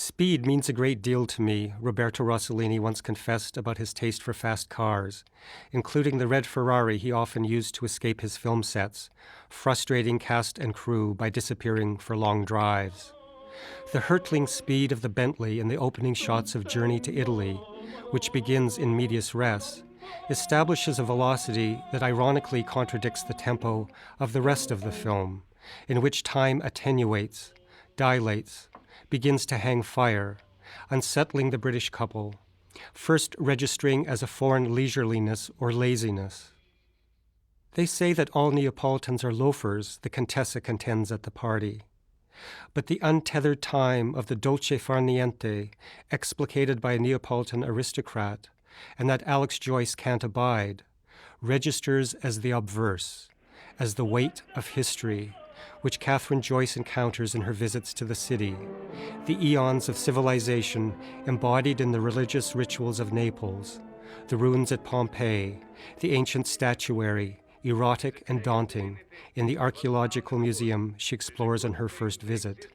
Speed means a great deal to me, Roberto Rossellini once confessed about his taste for fast cars, including the red Ferrari he often used to escape his film sets, frustrating cast and crew by disappearing for long drives. The hurtling speed of the Bentley in the opening shots of Journey to Italy, which begins in medias res, establishes a velocity that ironically contradicts the tempo of the rest of the film, in which time attenuates, dilates, begins to hang fire, unsettling the British couple, first registering as a foreign leisureliness or laziness. They say that all Neapolitans are loafers, the Contessa contends at the party. But the untethered time of the dolce far niente, explicated by a Neapolitan aristocrat, and that Alex Joyce can't abide, registers as the obverse, as the weight of history, which Catherine Joyce encounters in her visits to the city, the eons of civilization embodied in the religious rituals of Naples, the ruins at Pompeii, the ancient statuary, erotic and daunting, in the archaeological museum she explores on her first visit.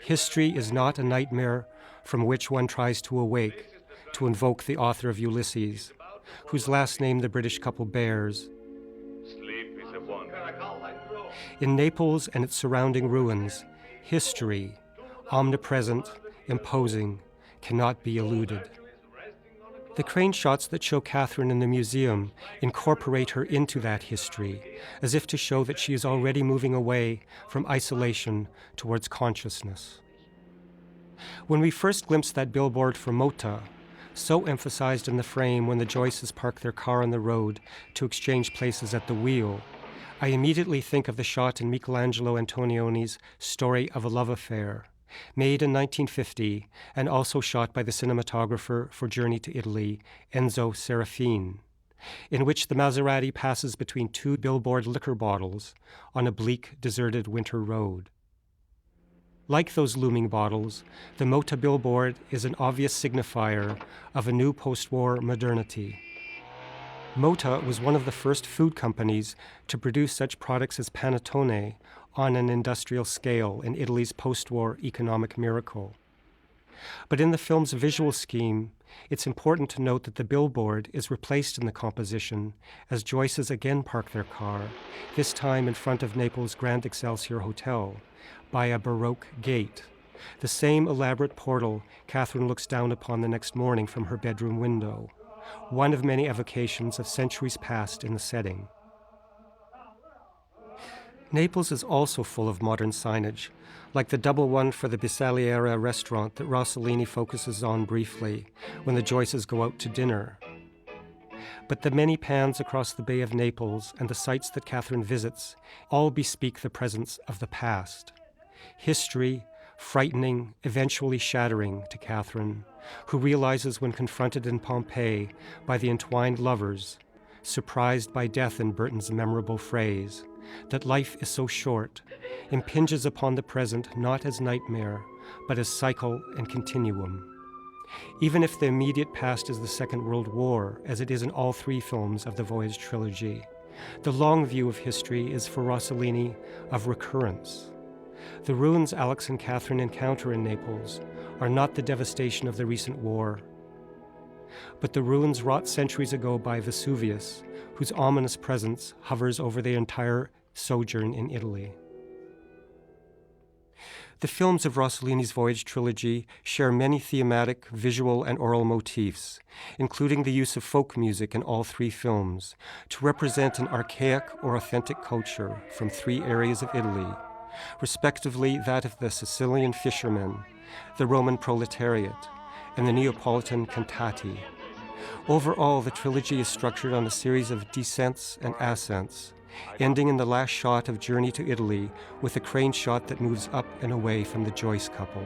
History is not a nightmare from which one tries to awake, to invoke the author of Ulysses, whose last name the British couple bears. In Naples and its surrounding ruins, history, omnipresent, imposing, cannot be eluded. The crane shots that show Catherine in the museum incorporate her into that history, as if to show that she is already moving away from isolation towards consciousness. When we first glimpse that billboard for Mota, so emphasized in the frame when the Joyces park their car on the road to exchange places at the wheel, I immediately think of the shot in Michelangelo Antonioni's Story of a Love Affair, made in 1950 and also shot by the cinematographer for Journey to Italy, Enzo Serafin, in which the Maserati passes between two billboard liquor bottles on a bleak, deserted winter road. Like those looming bottles, the Mota billboard is an obvious signifier of a new post-war modernity. Mota was one of the first food companies to produce such products as panettone on an industrial scale in Italy's post-war economic miracle. But in the film's visual scheme, it's important to note that the billboard is replaced in the composition as Joyces again park their car, this time in front of Naples' Grand Excelsior Hotel, by a Baroque gate, the same elaborate portal Catherine looks down upon the next morning from her bedroom window, one of many evocations of centuries past in the setting. Naples is also full of modern signage, like the double one for the Bisaliera restaurant that Rossellini focuses on briefly when the Joyces go out to dinner. But the many pans across the Bay of Naples and the sites that Catherine visits all bespeak the presence of the past. History, frightening, eventually shattering to Catherine, who realizes when confronted in Pompeii by the entwined lovers, surprised by death in Burton's memorable phrase, that life is so short, impinges upon the present not as nightmare, but as cycle and continuum. Even if the immediate past is the Second World War, as it is in all three films of the Voyage trilogy, the long view of history is for Rossellini of recurrence. The ruins Alex and Catherine encounter in Naples are not the devastation of the recent war, but the ruins wrought centuries ago by Vesuvius, whose ominous presence hovers over their entire sojourn in Italy. The films of Rossellini's Voyage trilogy share many thematic, visual, and oral motifs, including the use of folk music in all three films, to represent an archaic or authentic culture from three areas of Italy, respectively that of the Sicilian fishermen, the Roman proletariat, and the Neapolitan cantati. Overall, the trilogy is structured on a series of descents and ascents, ending in the last shot of Journey to Italy with a crane shot that moves up and away from the Joyce couple.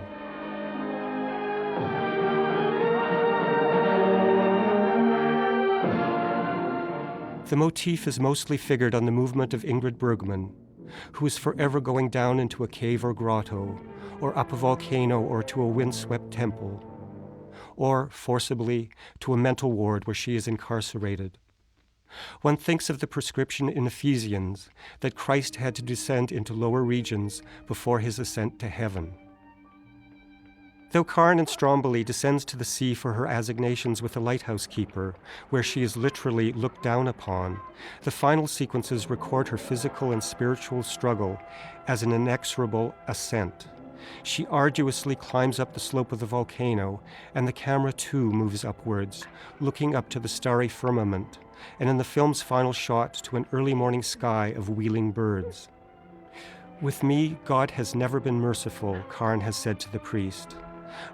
The motif is mostly figured on the movement of Ingrid Bergman, who is forever going down into a cave or grotto, or up a volcano or to a windswept temple, or, forcibly, to a mental ward where she is incarcerated. One thinks of the prescription in Ephesians that Christ had to descend into lower regions before his ascent to heaven. Though Karen in Stromboli descends to the sea for her assignations with the lighthouse keeper, where she is literally looked down upon, the final sequences record her physical and spiritual struggle as an inexorable ascent. She arduously climbs up the slope of the volcano, and the camera too moves upwards, looking up to the starry firmament, and in the film's final shot to an early morning sky of wheeling birds. "With me, God has never been merciful," Karen has said to the priest.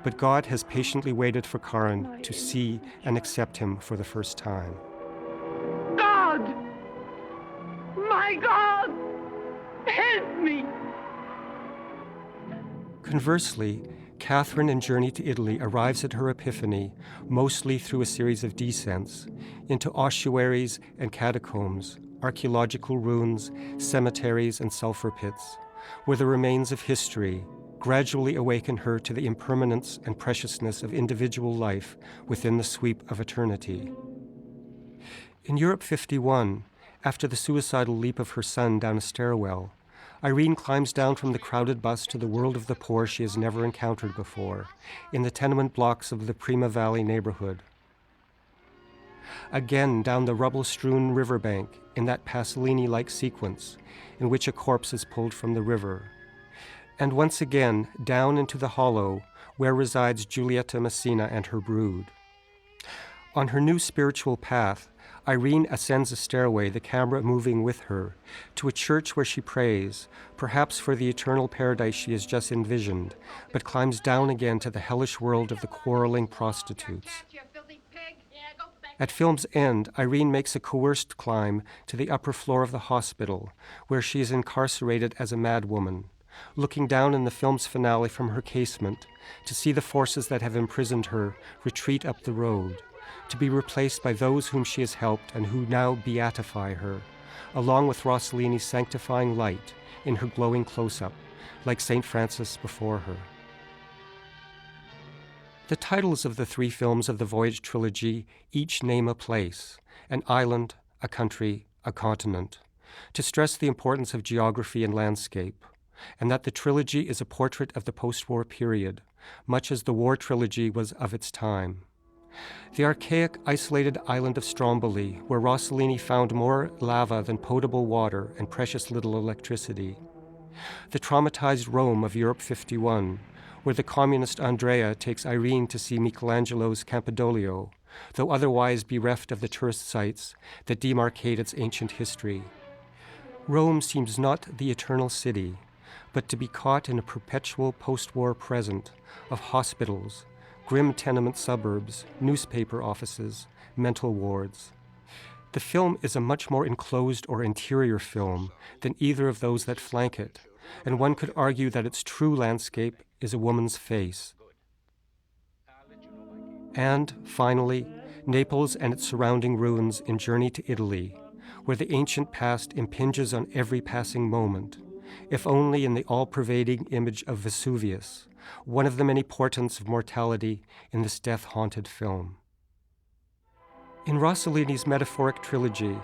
But God has patiently waited for Karen to see and accept him for the first time. God! My God! Help me! Conversely, Catherine in Journey to Italy arrives at her epiphany mostly through a series of descents into ossuaries and catacombs, archaeological ruins, cemeteries, and sulfur pits, where the remains of history gradually awaken her to the impermanence and preciousness of individual life within the sweep of eternity. In Europe 51, after the suicidal leap of her son down a stairwell, Irene climbs down from the crowded bus to the world of the poor she has never encountered before, in the tenement blocks of the Prima Valley neighborhood. Again down the rubble-strewn riverbank in that Pasolini-like sequence in which a corpse is pulled from the river. And once again down into the hollow where resides Giulietta Messina and her brood. On her new spiritual path, Irene ascends a stairway, the camera moving with her, to a church where she prays, perhaps for the eternal paradise she has just envisioned, but climbs down again to the hellish world of the quarreling prostitutes. At film's end, Irene makes a coerced climb to the upper floor of the hospital, where she is incarcerated as a madwoman, looking down in the film's finale from her casement to see the forces that have imprisoned her retreat up the road, to be replaced by those whom she has helped and who now beatify her, along with Rossellini's sanctifying light in her glowing close-up, like St. Francis before her. The titles of the three films of the Voyage trilogy each name a place, an island, a country, a continent, to stress the importance of geography and landscape, and that the trilogy is a portrait of the post-war period, much as the war trilogy was of its time. The archaic, isolated island of Stromboli, where Rossellini found more lava than potable water and precious little electricity. The traumatized Rome of Europe 51, where the communist Andrea takes Irene to see Michelangelo's Campidoglio, though otherwise bereft of the tourist sites that demarcate its ancient history. Rome seems not the eternal city, but to be caught in a perpetual post-war present of hospitals, grim tenement suburbs, newspaper offices, mental wards. The film is a much more enclosed or interior film than either of those that flank it, and one could argue that its true landscape is a woman's face. And, finally, Naples and its surrounding ruins in Journey to Italy, where the ancient past impinges on every passing moment, if only in the all-pervading image of Vesuvius, one of the many portents of mortality in this death-haunted film. In Rossellini's metaphoric trilogy,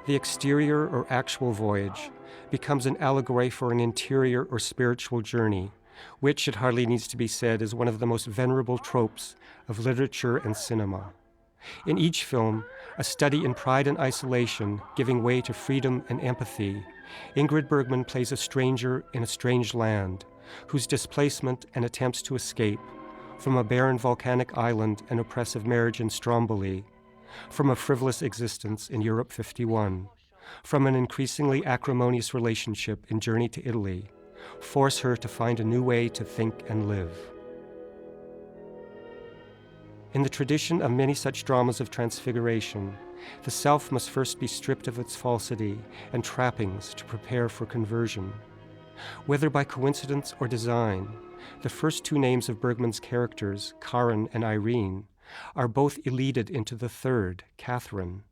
the exterior or actual voyage becomes an allegory for an interior or spiritual journey, which, it hardly needs to be said, is one of the most venerable tropes of literature and cinema. In each film, a study in pride and isolation giving way to freedom and empathy, Ingrid Bergman plays a stranger in a strange land, whose displacement and attempts to escape from a barren volcanic island and oppressive marriage in Stromboli, from a frivolous existence in Europe 51, from an increasingly acrimonious relationship in Journey to Italy, force her to find a new way to think and live. In the tradition of many such dramas of transfiguration, the self must first be stripped of its falsity and trappings to prepare for conversion. Whether by coincidence or design, the first two names of Bergman's characters, Karen and Irene, are both elided into the third, Catherine.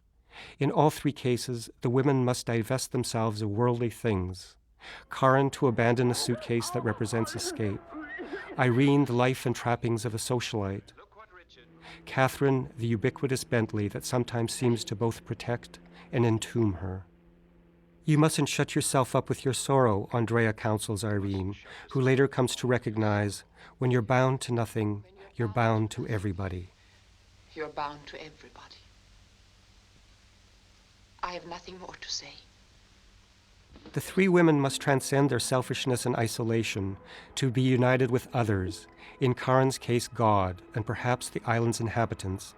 In all three cases, the women must divest themselves of worldly things. Karen to abandon a suitcase that represents escape. Irene, the life and trappings of a socialite. Catherine, the ubiquitous Bentley that sometimes seems to both protect and entomb her. You mustn't shut yourself up with your sorrow, Andrea counsels Irene, who later comes to recognize, when you're bound to nothing, you're bound to everybody. You're bound to everybody. I have nothing more to say. The three women must transcend their selfishness and isolation to be united with others, in Karin's case God, and perhaps the island's inhabitants.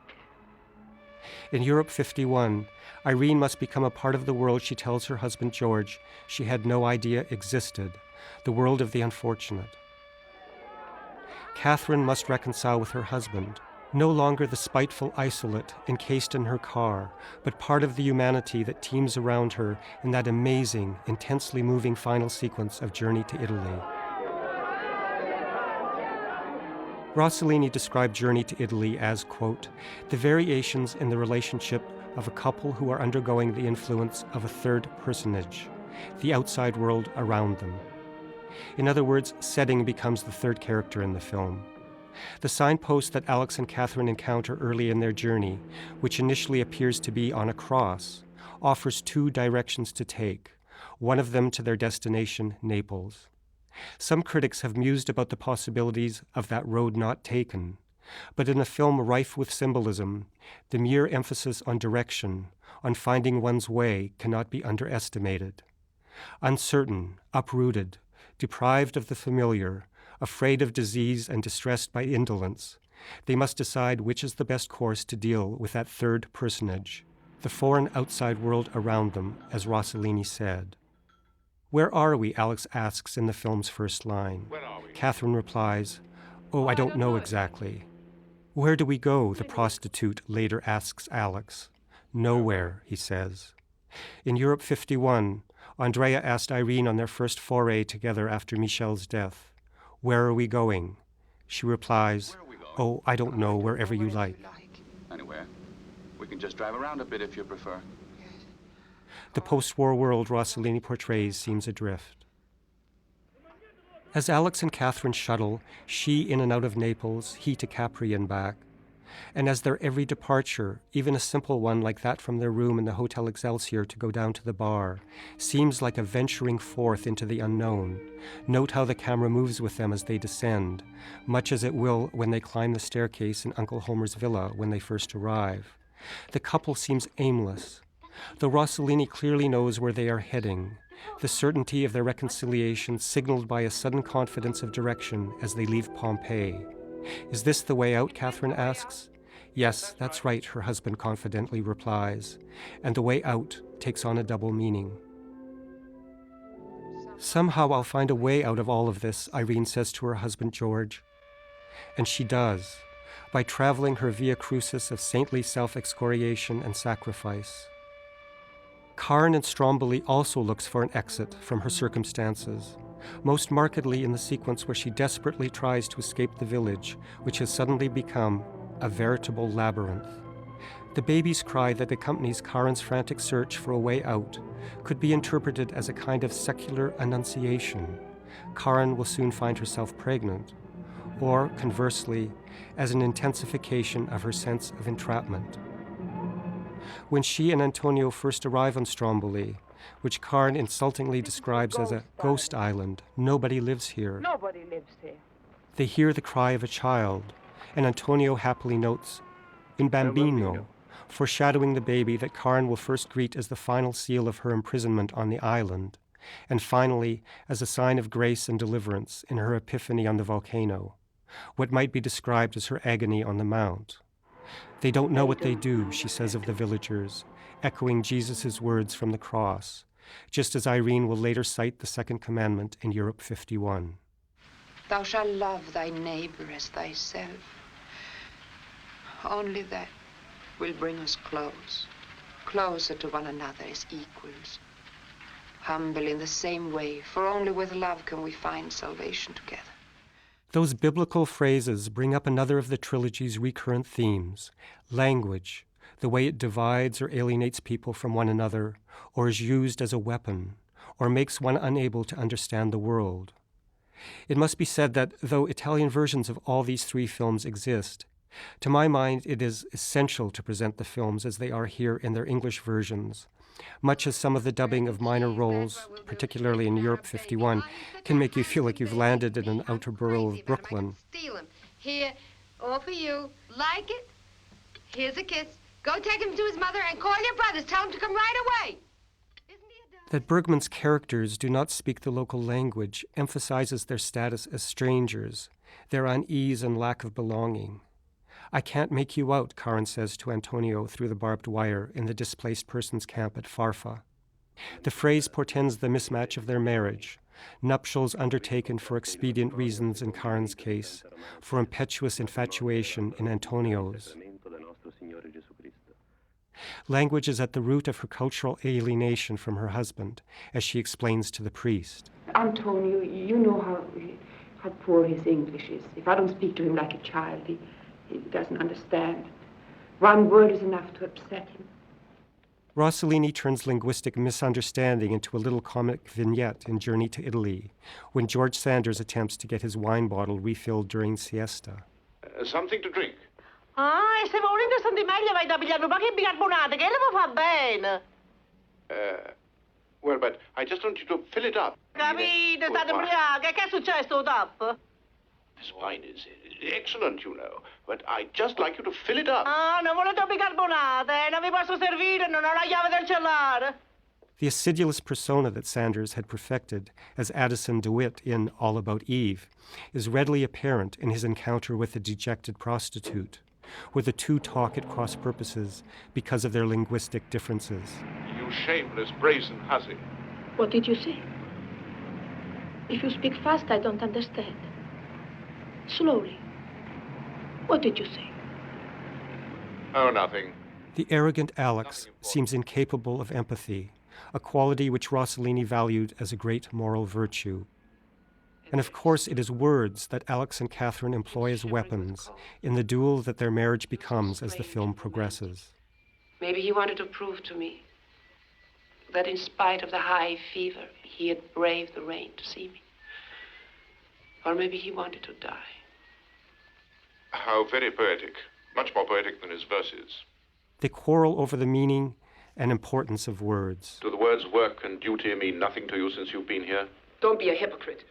In Europe 51, Irene must become a part of the world she tells her husband George she had no idea existed, the world of the unfortunate. Catherine must reconcile with her husband, no longer the spiteful isolate encased in her car, but part of the humanity that teems around her in that amazing, intensely moving final sequence of Journey to Italy. Rossellini described Journey to Italy as, quote, the variations in the relationship of a couple who are undergoing the influence of a third personage, the outside world around them. In other words, setting becomes the third character in the film. The signpost that Alex and Catherine encounter early in their journey, which initially appears to be on a cross, offers two directions to take, one of them to their destination, Naples. Some critics have mused about the possibilities of that road not taken, but in a film rife with symbolism, the mere emphasis on direction, on finding one's way, cannot be underestimated. Uncertain, uprooted, deprived of the familiar, afraid of disease and distressed by indolence, they must decide which is the best course to deal with that third personage, the foreign outside world around them, as Rossellini said. Where are we? Alex asks in the film's first line. Catherine replies, oh, I don't know exactly. Where do we go? The prostitute later asks Alex. Nowhere, he says. In Europe 51, Andrea asked Irene on their first foray together after Michel's death, where are we going? She replies, oh, I don't know, wherever you like. Anywhere. We can just drive around a bit if you prefer. The post-war world Rossellini portrays seems adrift. As Alex and Catherine shuttle, she in and out of Naples, he to Capri and back, and as their every departure, even a simple one like that from their room in the Hotel Excelsior to go down to the bar, seems like a venturing forth into the unknown, note how the camera moves with them as they descend, much as it will when they climb the staircase in Uncle Homer's villa when they first arrive. The couple seems aimless, though Rossellini clearly knows where they are heading, the certainty of their reconciliation signaled by a sudden confidence of direction as they leave Pompeii. Is this the way out? Catherine asks. Yes, that's right, her husband confidently replies, and the way out takes on a double meaning. Somehow I'll find a way out of all of this, Irene says to her husband George. And she does, by traveling her via crucis of saintly self-excoriation and sacrifice. Karin in Stromboli also looks for an exit from her circumstances, most markedly in the sequence where she desperately tries to escape the village, which has suddenly become a veritable labyrinth. The baby's cry that accompanies Karin's frantic search for a way out could be interpreted as a kind of secular annunciation. Karin will soon find herself pregnant, or, conversely, as an intensification of her sense of entrapment. When she and Antonio first arrive on Stromboli, which Karin insultingly describes as a ghost island, nobody lives here. Nobody lives here. They hear the cry of a child, and Antonio happily notes, "Un bambino," foreshadowing the baby that Karin will first greet as the final seal of her imprisonment on the island, and finally as a sign of grace and deliverance in her epiphany on the volcano, what might be described as her agony on the mount. They don't know what they do, she says of the villagers, echoing Jesus' words from the cross, just as Irene will later cite the second commandment in Europe 51. Thou shalt love thy neighbor as thyself. Only that will bring us closer to one another as equals. Humble in the same way, for only with love can we find salvation together. Those biblical phrases bring up another of the trilogy's recurrent themes, language, the way it divides or alienates people from one another, or is used as a weapon, or makes one unable to understand the world. It must be said that, though Italian versions of all these three films exist, to my mind it is essential to present the films as they are here in their English versions, much as some of the dubbing of minor roles, particularly in Europe 51, can make you feel like you've landed in an outer borough of Brooklyn. Steal him. Here, all for you. Like it? Here's a kiss. Go take him to his mother and call your brothers. Tell them to come right away. That Bergman's characters do not speak the local language emphasizes their status as strangers, their unease and lack of belonging. I can't make you out, Karen says to Antonio through the barbed wire in the displaced persons camp at Farfa. The phrase portends the mismatch of their marriage, nuptials undertaken for expedient reasons in Karen's case, for impetuous infatuation in Antonio's. Language is at the root of her cultural alienation from her husband, as she explains to the priest. Antonio, you know how poor his English is. If I don't speak to him like a child, he doesn't understand. One word is enough to upset him. Rossellini turns linguistic misunderstanding into a little comic vignette in Journey to Italy, when George Sanders attempts to get his wine bottle refilled during siesta. Something to drink. Ah, e se vuoi un interessante meglio vai da pigliare un po' che bicarbonate, che le fa bene. Well, but I just want you to fill it up. Capite, state ubriache, che è successo, top? This wine is excellent, you know, but I'd just like you to fill it up. Ah, non volete bicarbonate, non vi posso servire, non ho la chiave del cellare. The acidulous persona that Sanders had perfected as Addison DeWitt in All About Eve is readily apparent in his encounter with the dejected prostitute, where the two talk at cross purposes because of their linguistic differences. You shameless, brazen hussy. What did you say? If you speak fast, I don't understand. Slowly. What did you say? Oh, nothing. The arrogant Alex seems incapable of empathy, a quality which Rossellini valued as a great moral virtue. And of course, it is words that Alex and Catherine employ as weapons in the duel that their marriage becomes as the film progresses. Maybe he wanted to prove to me that in spite of the high fever, he had braved the rain to see me. Or maybe he wanted to die. How very poetic. Much more poetic than his verses. They quarrel over the meaning and importance of words. Do the words work and duty mean nothing to you since you've been here? Don't be a hypocrite.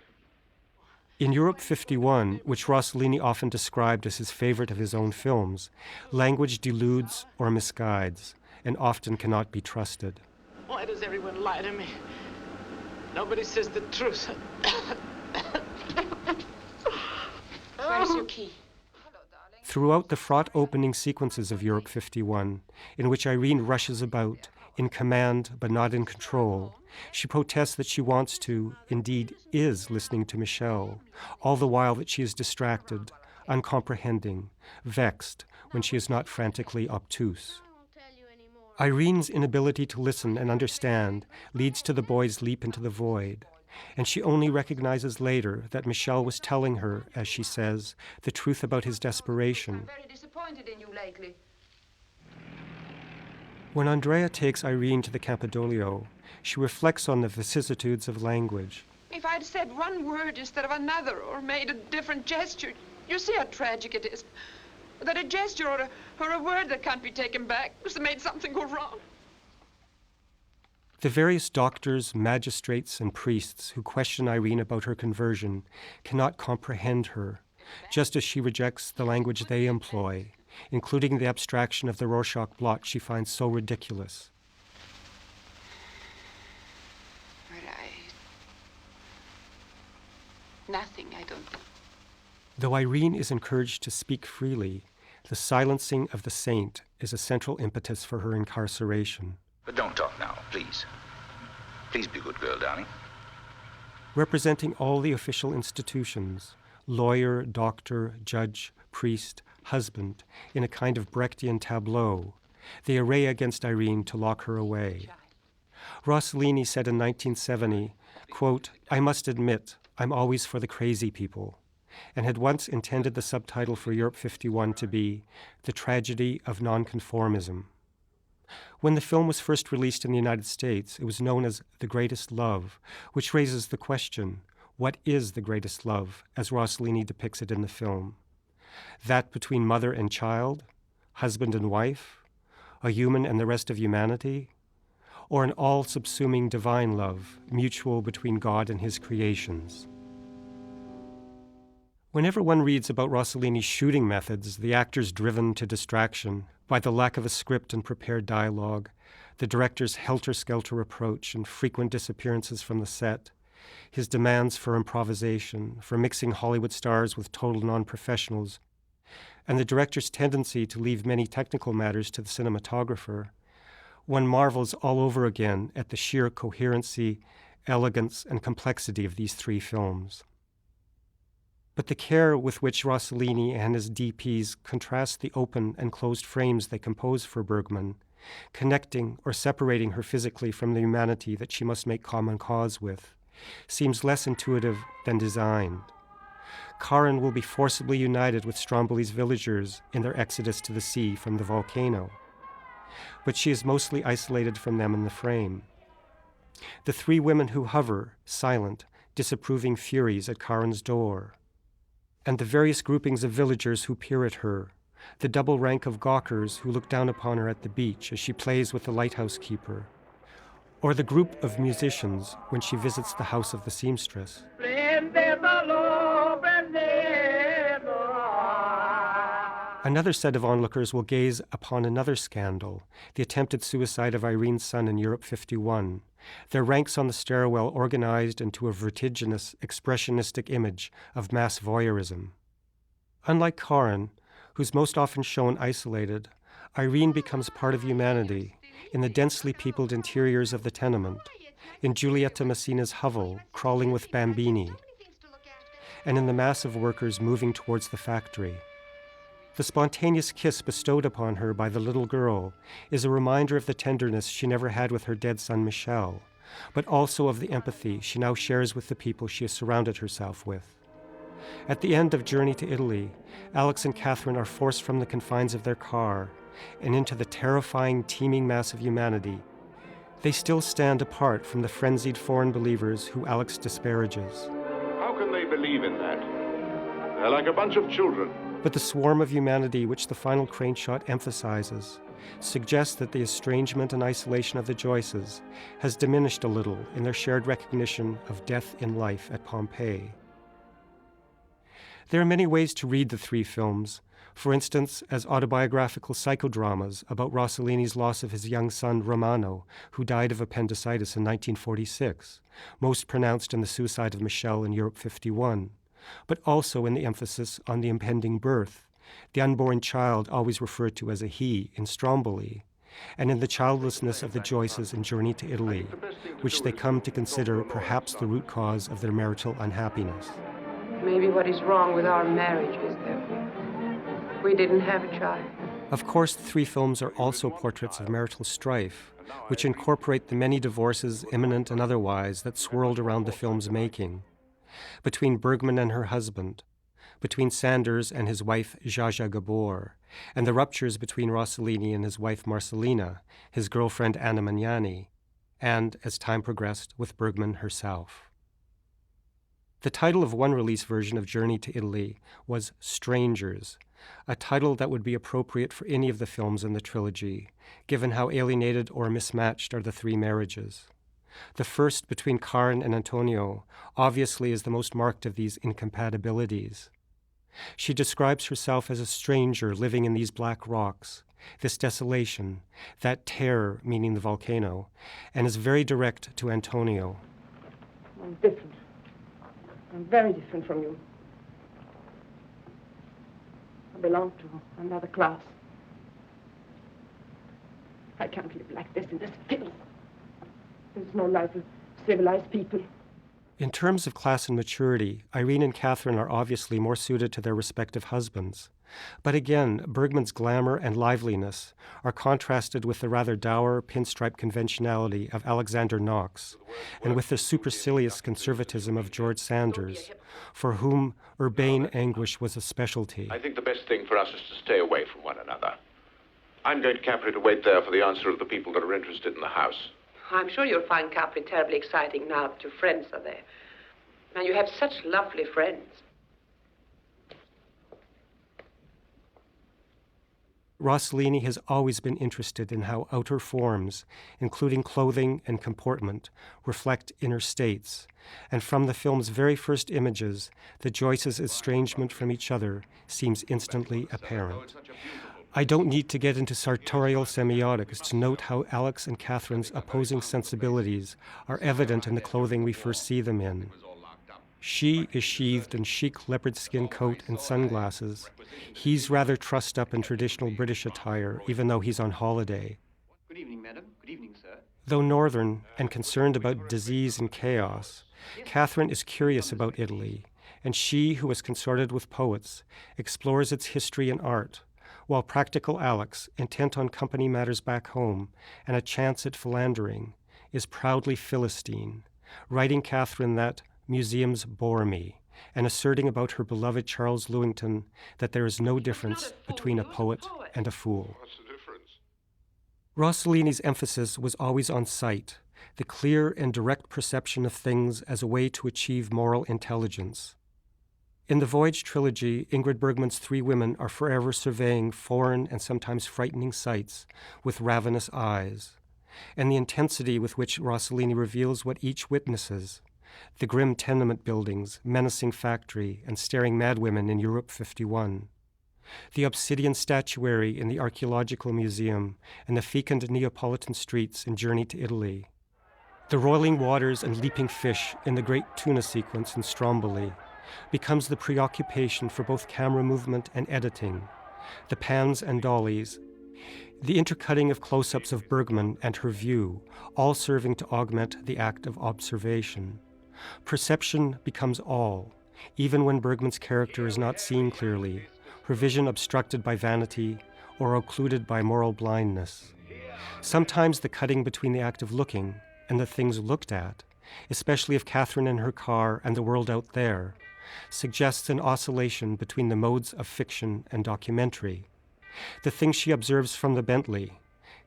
In Europe 51, which Rossellini often described as his favorite of his own films, language deludes or misguides, and often cannot be trusted. Why does everyone lie to me? Nobody says the truth. Where's your key? Throughout the fraught opening sequences of Europe 51, in which Irene rushes about, in command but not in control, she protests that she wants to, indeed is, listening to Michel, all the while that she is distracted, uncomprehending, vexed when she is not frantically obtuse. Irene's inability to listen and understand leads to the boy's leap into the void, and she only recognizes later that Michel was telling her, as she says, the truth about his desperation. I'm very disappointed in you lately. When Andrea takes Irene to the Campidoglio, she reflects on the vicissitudes of language. If I'd said one word instead of another, or made a different gesture, you see how tragic it is. That a gesture or a word that can't be taken back has made something go wrong. The various doctors, magistrates, and priests who question Irene about her conversion cannot comprehend her, just as she rejects the language they employ, including the abstraction of the Rorschach blot she finds so ridiculous. Nothing, I don't know. Though Irene is encouraged to speak freely, the silencing of the saint is a central impetus for her incarceration. But don't talk now, please. Please be a good girl, darling. Representing all the official institutions, lawyer, doctor, judge, priest, husband, in a kind of Brechtian tableau, they array against Irene to lock her away. Rossellini said in 1970, quote, "I must admit, I'm always for the crazy people," and had once intended the subtitle for Europe 51 to be The Tragedy of Nonconformism. When the film was first released in the United States, it was known as The Greatest Love, which raises the question, what is the greatest love, as Rossellini depicts it in the film? That between mother and child, husband and wife, a human and the rest of humanity? or an all-subsuming divine love, mutual between God and his creations. Whenever one reads about Rossellini's shooting methods, the actors driven to distraction by the lack of a script and prepared dialogue, the director's helter-skelter approach and frequent disappearances from the set, his demands for improvisation, for mixing Hollywood stars with total non-professionals, and the director's tendency to leave many technical matters to the cinematographer, one marvels all over again at the sheer coherency, elegance, and complexity of these three films. But the care with which Rossellini and his DPs contrast the open and closed frames they compose for Bergman, connecting or separating her physically from the humanity that she must make common cause with, seems less intuitive than designed. Karin will be forcibly united with Stromboli's villagers in their exodus to the sea from the volcano, but she is mostly isolated from them in the frame. The three women who hover, silent, disapproving furies at Karin's door, and the various groupings of villagers who peer at her, the double rank of gawkers who look down upon her at the beach as she plays with the lighthouse keeper, or the group of musicians when she visits the house of the seamstress. Another set of onlookers will gaze upon another scandal, the attempted suicide of Irene's son in Europe 51, their ranks on the stairwell organized into a vertiginous, expressionistic image of mass voyeurism. Unlike Karin, who's most often shown isolated, Irene becomes part of humanity in the densely peopled interiors of the tenement, in Giulietta Messina's hovel, crawling with bambini, and in the mass of workers moving towards the factory. The spontaneous kiss bestowed upon her by the little girl is a reminder of the tenderness she never had with her dead son Michel, but also of the empathy she now shares with the people she has surrounded herself with. At the end of Journey to Italy, Alex and Catherine are forced from the confines of their car and into the terrifying, teeming mass of humanity. They still stand apart from the frenzied foreign believers who Alex disparages. How can they believe in that? They're like a bunch of children. But the swarm of humanity which the final crane shot emphasizes suggests that the estrangement and isolation of the Joyces has diminished a little in their shared recognition of death in life at Pompeii. There are many ways to read the three films, for instance, as autobiographical psychodramas about Rossellini's loss of his young son Romano, who died of appendicitis in 1946, most pronounced in the suicide of Michel in Europe 51, but also in the emphasis on the impending birth, the unborn child always referred to as a he in Stromboli, and in the childlessness of the Joyces in Journey to Italy, which they come to consider perhaps the root cause of their marital unhappiness. Maybe what is wrong with our marriage is that we didn't have a child. Of course, the three films are also portraits of marital strife, which incorporate the many divorces, imminent and otherwise, that swirled around the film's making. Between Bergman and her husband, between Sanders and his wife Zsa Zsa Gabor, and the ruptures between Rossellini and his wife Marcellina, his girlfriend Anna Magnani, and, as time progressed, with Bergman herself. The title of one release version of Journey to Italy was Strangers, a title that would be appropriate for any of the films in the trilogy, given how alienated or mismatched are the three marriages. The first, between Karin and Antonio, obviously is the most marked of these incompatibilities. She describes herself as a stranger living in these black rocks, this desolation, that terror, meaning the volcano, and is very direct to Antonio. I'm different. I'm very different from you. I belong to another class. I can't live like this in this filth. There's no life of civilized people. In terms of class and maturity, Irene and Catherine are obviously more suited to their respective husbands. But again, Bergman's glamour and liveliness are contrasted with the rather dour, pinstripe conventionality of Alexander Knox, and with the supercilious conservatism of George Sanders, for whom urbane anguish was a specialty. I think the best thing for us is to stay away from one another. I'm going to Capri to wait there for the answer of the people that are interested in the house. I'm sure you'll find Capri terribly exciting now that your friends are there. And you have such lovely friends. Rossellini has always been interested in how outer forms, including clothing and comportment, reflect inner states, and from the film's very first images, the Joyces' estrangement from each other seems instantly apparent. I don't need to get into sartorial semiotics to note how Alex and Catherine's opposing sensibilities are evident in the clothing we first see them in. She is sheathed in chic leopard skin coat and sunglasses. He's rather trussed up in traditional British attire, even though he's on holiday. Good evening, madam. Good evening, sir. Though northern and concerned about disease and chaos, Catherine is curious about Italy, and she, who has consorted with poets, explores its history and art, while practical Alex, intent on company matters back home and a chance at philandering, is proudly Philistine, writing Catherine that museums bore me, and asserting about her beloved Charles Lewington that there is no difference between a poet and a fool. What's the difference? Rossellini's emphasis was always on sight, the clear and direct perception of things as a way to achieve moral intelligence. In the Voyage trilogy, Ingrid Bergman's three women are forever surveying foreign and sometimes frightening sights with ravenous eyes, and the intensity with which Rossellini reveals what each witnesses, the grim tenement buildings, menacing factory, and staring madwomen in Europe 51, the obsidian statuary in the Archaeological Museum, and the fecund Neapolitan streets in Journey to Italy, the roiling waters and leaping fish in the great tuna sequence in Stromboli, becomes the preoccupation for both camera movement and editing, the pans and dollies, the intercutting of close-ups of Bergman and her view, all serving to augment the act of observation. Perception becomes all, even when Bergman's character is not seen clearly, her vision obstructed by vanity or occluded by moral blindness. Sometimes the cutting between the act of looking and the things looked at, especially of Catherine in her car and the world out there, suggests an oscillation between the modes of fiction and documentary. The things she observes from the Bentley,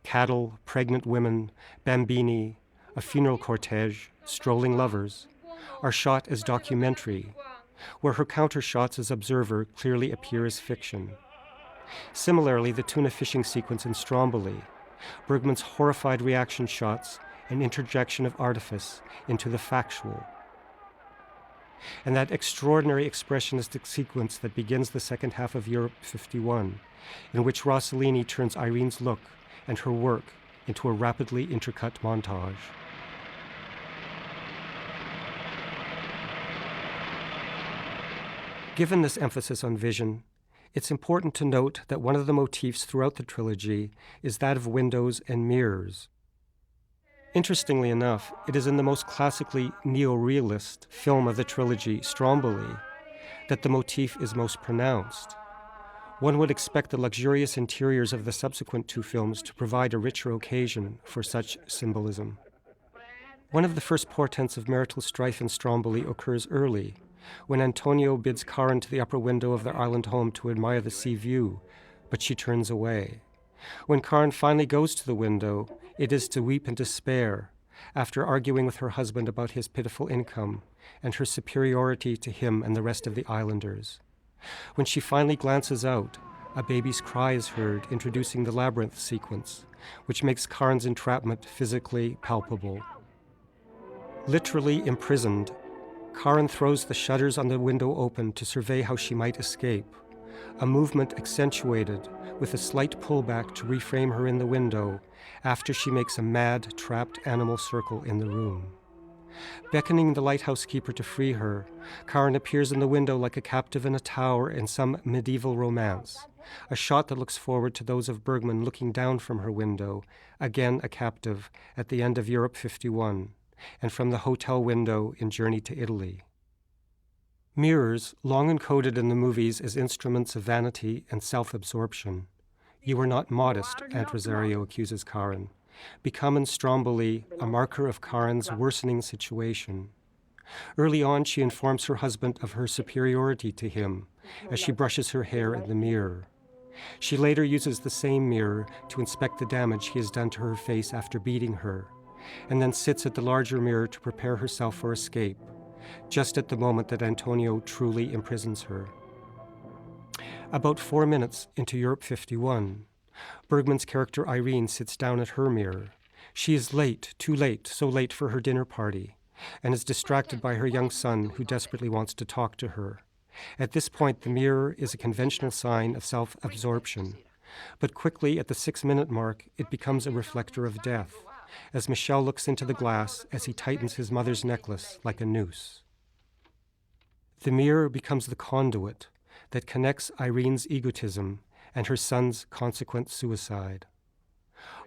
cattle, pregnant women, bambini, a funeral cortege, strolling lovers, are shot as documentary, where her countershots as observer clearly appear as fiction. Similarly, the tuna fishing sequence in Stromboli, Bergman's horrified reaction shots, an interjection of artifice into the factual. And that extraordinary expressionistic sequence that begins the second half of Europe 51, in which Rossellini turns Irene's look and her work into a rapidly intercut montage. Given this emphasis on vision, it's important to note that one of the motifs throughout the trilogy is that of windows and mirrors. Interestingly enough, it is in the most classically neo-realist film of the trilogy, Stromboli, that the motif is most pronounced. One would expect the luxurious interiors of the subsequent two films to provide a richer occasion for such symbolism. One of the first portents of marital strife in Stromboli occurs early, when Antonio bids Karen to the upper window of their island home to admire the sea view, but she turns away. When Karen finally goes to the window, it is to weep in despair, after arguing with her husband about his pitiful income and her superiority to him and the rest of the islanders. When she finally glances out, a baby's cry is heard, introducing the labyrinth sequence, which makes Karen's entrapment physically palpable. Literally imprisoned, Karen throws the shutters on the window open to survey how she might escape, a movement accentuated with a slight pullback to reframe her in the window after she makes a mad, trapped animal circle in the room. Beckoning the lighthouse keeper to free her, Karen appears in the window like a captive in a tower in some medieval romance, a shot that looks forward to those of Bergman looking down from her window, again a captive, at the end of Europe 51, and from the hotel window in Journey to Italy. Mirrors, long encoded in the movies as instruments of vanity and self-absorption. You are not modest, Aunt Rosario accuses Karen, become in Stromboli a marker of Karen's worsening situation. Early on, she informs her husband of her superiority to him as she brushes her hair in the mirror. She later uses the same mirror to inspect the damage he has done to her face after beating her, and then sits at the larger mirror to prepare herself for escape, just at the moment that Antonio truly imprisons her. About 4 minutes into Europe 51, Bergman's character Irene sits down at her mirror. She is late, too late, so late for her dinner party, and is distracted by her young son who desperately wants to talk to her. At this point, the mirror is a conventional sign of self-absorption, but quickly at the 6-minute mark, it becomes a reflector of death, as Michel looks into the glass as he tightens his mother's necklace like a noose. The mirror becomes the conduit that connects Irene's egotism and her son's consequent suicide.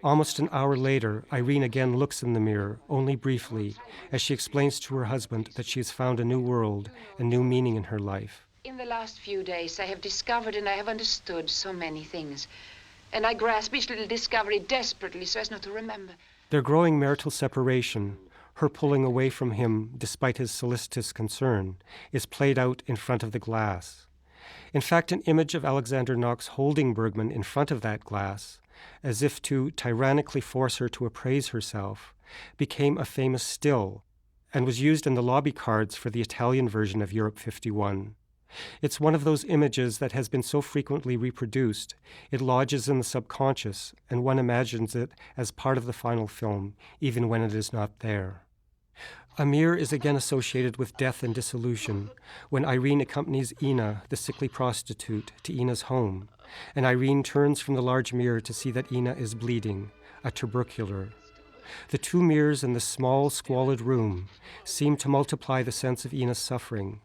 Almost an hour later, Irene again looks in the mirror, only briefly, as she explains to her husband that she has found a new world, a new meaning in her life. In the last few days, I have discovered and I have understood so many things. And I grasp each little discovery desperately so as not to remember. Their growing marital separation, her pulling away from him despite his solicitous concern, is played out in front of the glass. In fact, an image of Alexander Knox holding Bergman in front of that glass, as if to tyrannically force her to appraise herself, became a famous still and was used in the lobby cards for the Italian version of Europe 51. It's one of those images that has been so frequently reproduced, it lodges in the subconscious, and one imagines it as part of the final film, even when it is not there. Amir is again associated with death and dissolution when Irene accompanies Ina, the sickly prostitute, to Ina's home, and Irene turns from the large mirror to see that Ina is bleeding, a tubercular. The two mirrors in the small, squalid room seem to multiply the sense of Ina's suffering,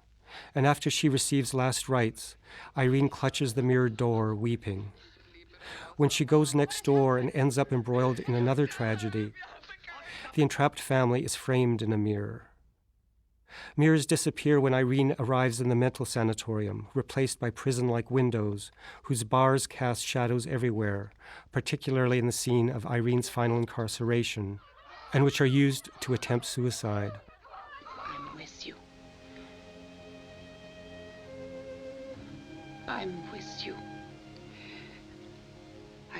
and after she receives last rites, Irene clutches the mirrored door, weeping. When she goes next door and ends up embroiled in another tragedy, the entrapped family is framed in a mirror. Mirrors disappear when Irene arrives in the mental sanatorium, replaced by prison-like windows, whose bars cast shadows everywhere, particularly in the scene of Irene's final incarceration, and which are used to attempt suicide. I'm with you. I'm with you.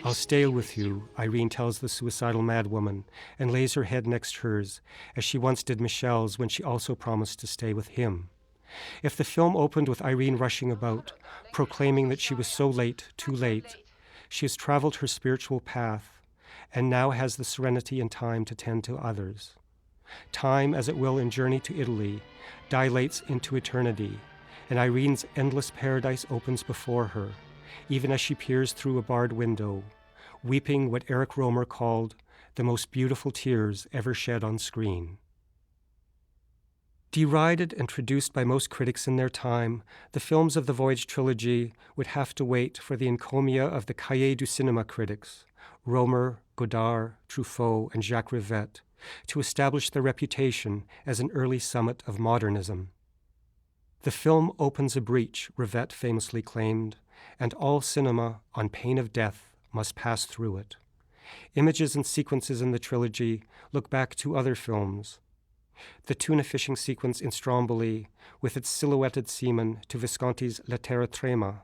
I'll stay with you, Irene tells the suicidal madwoman, and lays her head next hers, as she once did Michel's when she also promised to stay with him. If the film opened with Irene rushing about, proclaiming that she was so late, too late, she has traveled her spiritual path, and now has the serenity and time to tend to others. Time, as it will in Journey to Italy, dilates into eternity, and Irene's endless paradise opens before her, even as she peers through a barred window, weeping what Eric Romer called the most beautiful tears ever shed on screen. Derided and traduced by most critics in their time, the films of the Voyage trilogy would have to wait for the encomia of the Cahiers du Cinéma critics, Romer, Godard, Truffaut, and Jacques Rivette, to establish their reputation as an early summit of modernism. The film opens a breach, Rivette famously claimed, and all cinema, on pain of death, must pass through it. Images and sequences in the trilogy look back to other films. The tuna fishing sequence in Stromboli, with its silhouetted seaman, to Visconti's La Terra Trema,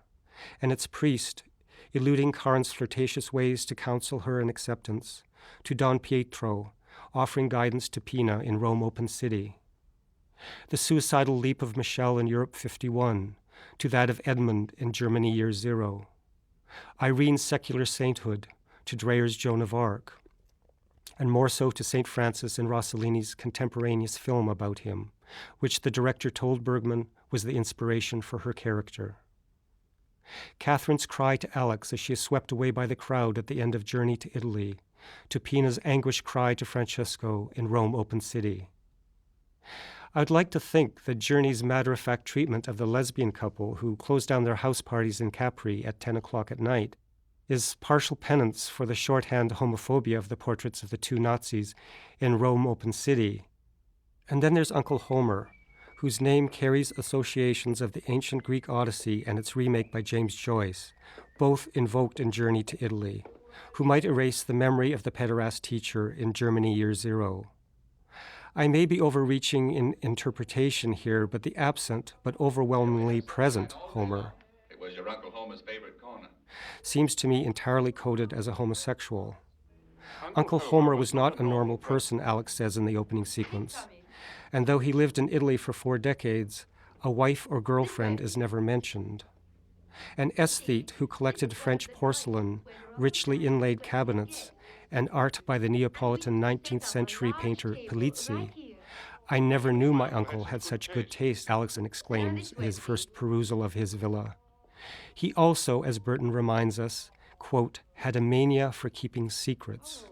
and its priest, eluding Karen's flirtatious ways to counsel her in acceptance, to Don Pietro, offering guidance to Pina in Rome Open City. The suicidal leap of Michel in Europe 51, to that of Edmund in Germany Year Zero. Irene's secular sainthood, to Dreyer's Joan of Arc, and more so to St. Francis in Rossellini's contemporaneous film about him, which the director told Bergman was the inspiration for her character. Catherine's cry to Alex as she is swept away by the crowd at the end of Journey to Italy, to Pina's anguished cry to Francesco in Rome Open City. I'd like to think that Journey's matter-of-fact treatment of the lesbian couple who closed down their house parties in Capri at 10 o'clock at night is partial penance for the shorthand homophobia of the portraits of the two Nazis in Rome Open City. And then there's Uncle Homer, whose name carries associations of the ancient Greek Odyssey and its remake by James Joyce, both invoked in Journey to Italy, who might erase the memory of the pederast teacher in Germany Year Zero. I may be overreaching in interpretation here, but the absent but overwhelmingly present Homer It was your Uncle Homer's favorite corner. seems to me entirely coded as a homosexual. Uncle Homer was not a normal person, Alex says in the opening sequence, and though he lived in Italy for 4 decades, a wife or girlfriend is never mentioned. an aesthete who collected French porcelain, richly inlaid cabinets, and art by the Neapolitan 19th century painter Pellizzi. I never knew my uncle had such good taste, Alexan exclaims in his first perusal of his villa. He also, as Burton reminds us, quote, had a mania for keeping secrets.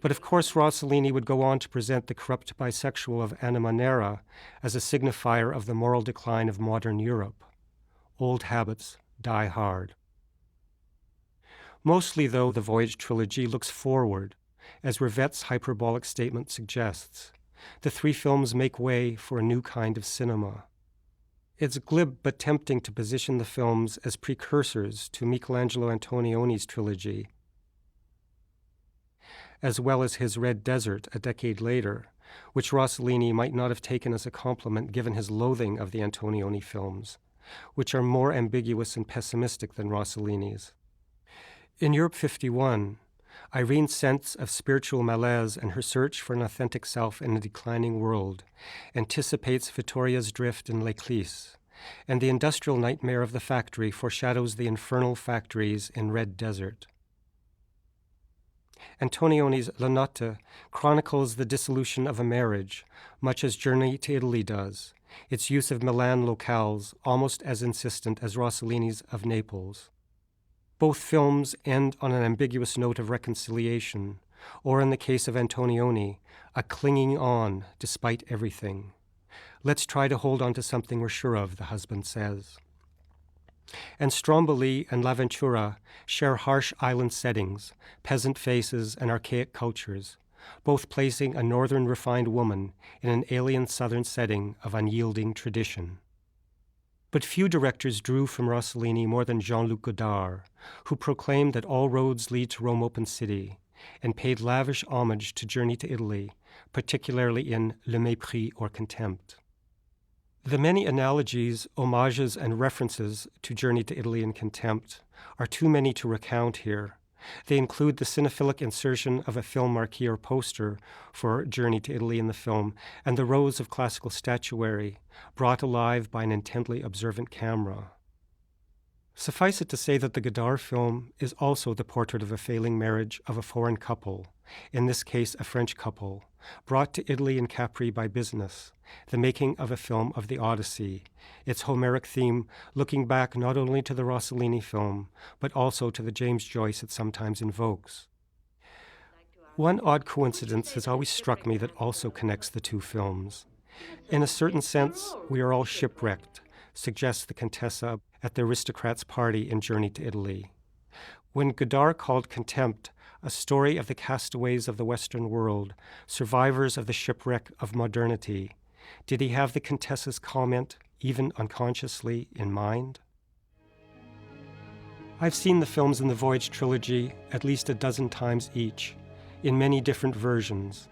But of course Rossellini would go on to present the corrupt bisexual of Anima Nera as a signifier of the moral decline of modern Europe. Old habits die hard. Mostly, though, the Voyage trilogy looks forward, as Rivette's hyperbolic statement suggests. The three films make way for a new kind of cinema. It's glib but tempting to position the films as precursors to Michelangelo Antonioni's trilogy, as well as his Red Desert a decade later, which Rossellini might not have taken as a compliment given his loathing of the Antonioni films, which are more ambiguous and pessimistic than Rossellini's. In Europe 51, Irene's sense of spiritual malaise and her search for an authentic self in a declining world anticipates Vittoria's drift in L'Eclisse, and the industrial nightmare of the factory foreshadows the infernal factories in Red Desert. Antonioni's La Notte chronicles the dissolution of a marriage, much as Journey to Italy does, its use of Milan locales almost as insistent as Rossellini's of Naples. Both films end on an ambiguous note of reconciliation, or in the case of Antonioni, a clinging on despite everything. Let's try to hold on to something we're sure of, the husband says. And Stromboli and L'Avventura share harsh island settings, peasant faces, and archaic cultures, both placing a northern refined woman in an alien southern setting of unyielding tradition. But few directors drew from Rossellini more than Jean-Luc Godard, who proclaimed that all roads lead to Rome Open City, and paid lavish homage to Journey to Italy, particularly in Le Mépris or Contempt. The many analogies, homages, and references to Journey to Italy and Contempt are too many to recount here. They include the cinephilic insertion of a film marquee or poster for Journey to Italy in the film, and the rows of classical statuary, brought alive by an intently observant camera. Suffice it to say that the Godard film is also the portrait of a failing marriage of a foreign couple, in this case a French couple, brought to Italy and Capri by business, the making of a film of the Odyssey, its Homeric theme looking back not only to the Rossellini film, but also to the James Joyce it sometimes invokes. One odd coincidence has always struck me that also connects the two films. In a certain sense, we are all shipwrecked, suggests the Contessa at the aristocrat's party in Journey to Italy. When Godard called Contempt a story of the castaways of the Western world, survivors of the shipwreck of modernity, did he have the Contessa's comment, even unconsciously, in mind? I've seen the films in the Voyage trilogy at least a dozen times each, in many different versions,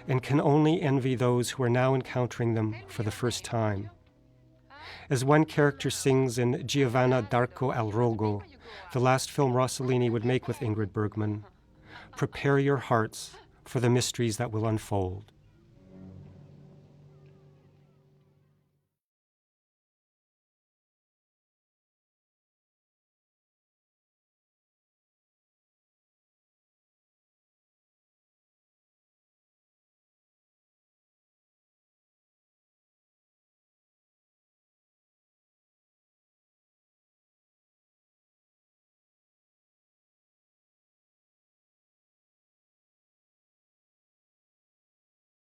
and can only envy those who are now encountering them for the first time. As one character sings in Giovanna d'Arco al Rogo, the last film Rossellini would make with Ingrid Bergman, prepare your hearts for the mysteries that will unfold.